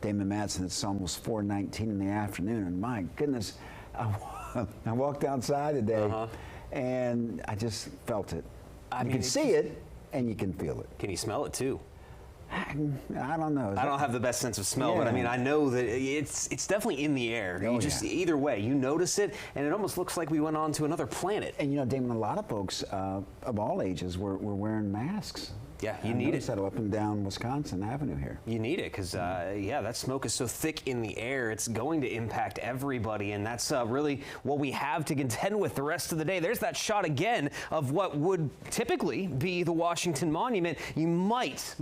Damon Madsen, it's almost 4:19 in the afternoon, and my goodness, I walked outside today, and I just felt it. You can see it, and you can feel it. Can you smell it too? I don't know. I don't have the best sense of smell, but I mean, I know that it's definitely in the air. You just either way, you notice it, and it almost looks like we went on to another planet. And you know, Damon, a lot of folks of all ages were wearing masks. Yeah, you need it. Up and down Wisconsin Avenue here. You need it because, yeah, that smoke is so thick in the air, it's going to impact everybody, and that's really what we have to contend with the rest of the day. There's that shot again of what would typically be the Washington Monument. You might,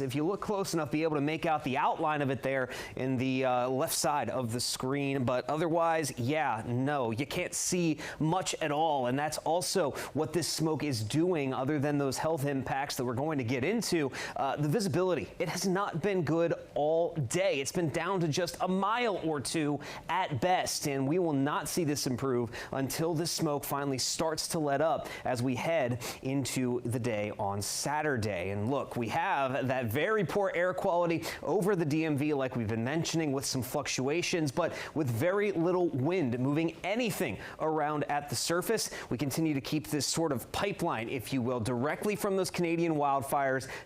if you look close enough, be able to make out the outline of it there in the left side of the screen, but otherwise, yeah, no, you can't see much at all, and that's also what this smoke is doing other than those health impacts that we're going to get into. The visibility, it has not been good all day. It's been down to just a mile or two at best, and we will not see this improve until this smoke finally starts to let up as we head into the day on Saturday. And look, we have that very poor air quality over the DMV like we've been mentioning, with some fluctuations, but with very little wind moving anything around at the surface. We continue to keep this sort of pipeline, if you will, directly from those Canadian wildfires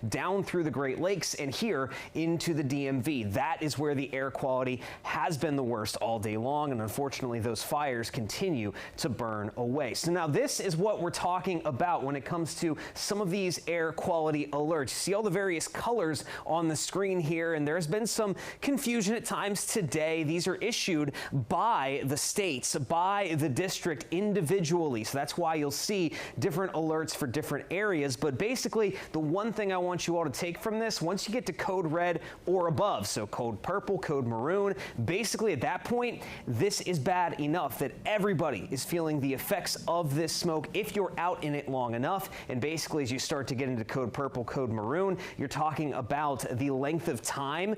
down through the Great Lakes and here into the DMV. That is where the air quality has been the worst all day long, and unfortunately those fires continue to burn away. So now this is what we're talking about when it comes to some of these air quality alerts. You see all the various colors on the screen here, and there's been some confusion at times today. These are issued by the states, by the district individually, so that's why you'll see different alerts for different areas. But basically, the one thing I want you all to take from this, once you get to code red or above, so code purple, code maroon, basically at that point, this is bad enough that everybody is feeling the effects of this smoke if you're out in it long enough. And basically, as you start to get into code purple, code maroon, you're talking about the length of time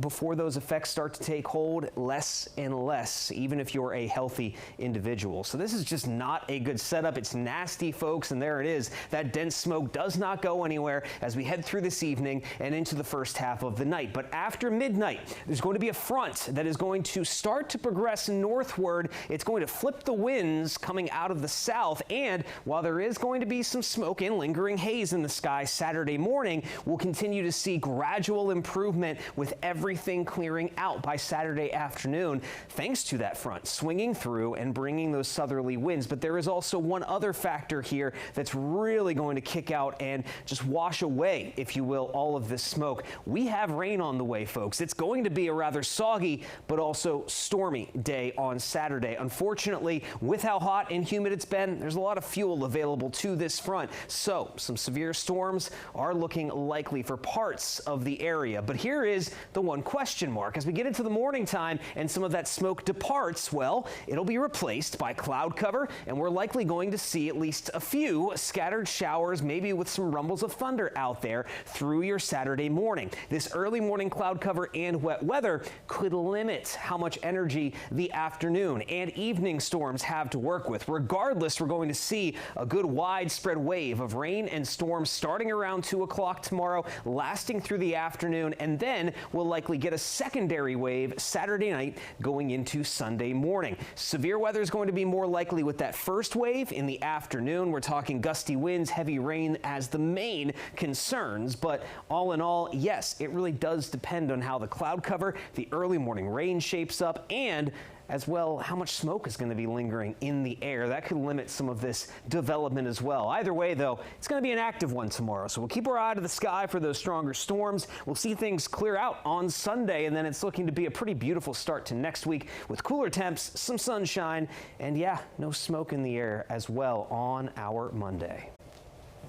before those effects start to take hold, less and less, even if you're a healthy individual. So this is just not a good setup. It's nasty, folks, and there it is. That dense smoke does not go anywhere as we head through this evening and into the first half of the night. But after midnight, there's going to be a front that is going to start to progress northward. It's going to flip the winds coming out of the south, and while there is going to be some smoke and lingering haze in the sky Saturday morning, we'll continue to see gradual improvement with everything clearing out by Saturday afternoon, thanks to that front swinging through and bringing those southerly winds. But there is also one other factor here that's really going to kick out and just wash away, if you will, all of this smoke. We have rain on the way, folks. It's going to be a rather soggy but also stormy day on Saturday. Unfortunately, with how hot and humid it's been, there's a lot of fuel available to this front, so some severe storms are looking likely for parts of the area. But here is the one question mark. As we get into the morning time and some of that smoke departs, well, it'll be replaced by cloud cover, and we're likely going to see at least a few scattered showers, maybe with some rumbles of thunder out there through your Saturday morning. This early morning cloud cover and wet weather could limit how much energy the afternoon and evening storms have to work with. Regardless, we're going to see a good widespread wave of rain and storms starting around 2 o'clock tomorrow, lasting through the afternoon, and then we'll likely get a secondary wave Saturday night going into Sunday morning. Severe weather is going to be more likely with that first wave in the afternoon. We're talking gusty winds, heavy rain as the main concerns, but all in all, yes, it really does depend on how the cloud cover, the early morning rain shapes up, and as well how much smoke is going to be lingering in the air. That could limit some of this development as well. Either way, though, it's going to be an active one tomorrow, so we'll keep our eye to the sky for those stronger storms. We'll see things clear out on Sunday, and then it's looking to be a pretty beautiful start to next week with cooler temps, some sunshine, and yeah, no smoke in the air as well on our Monday.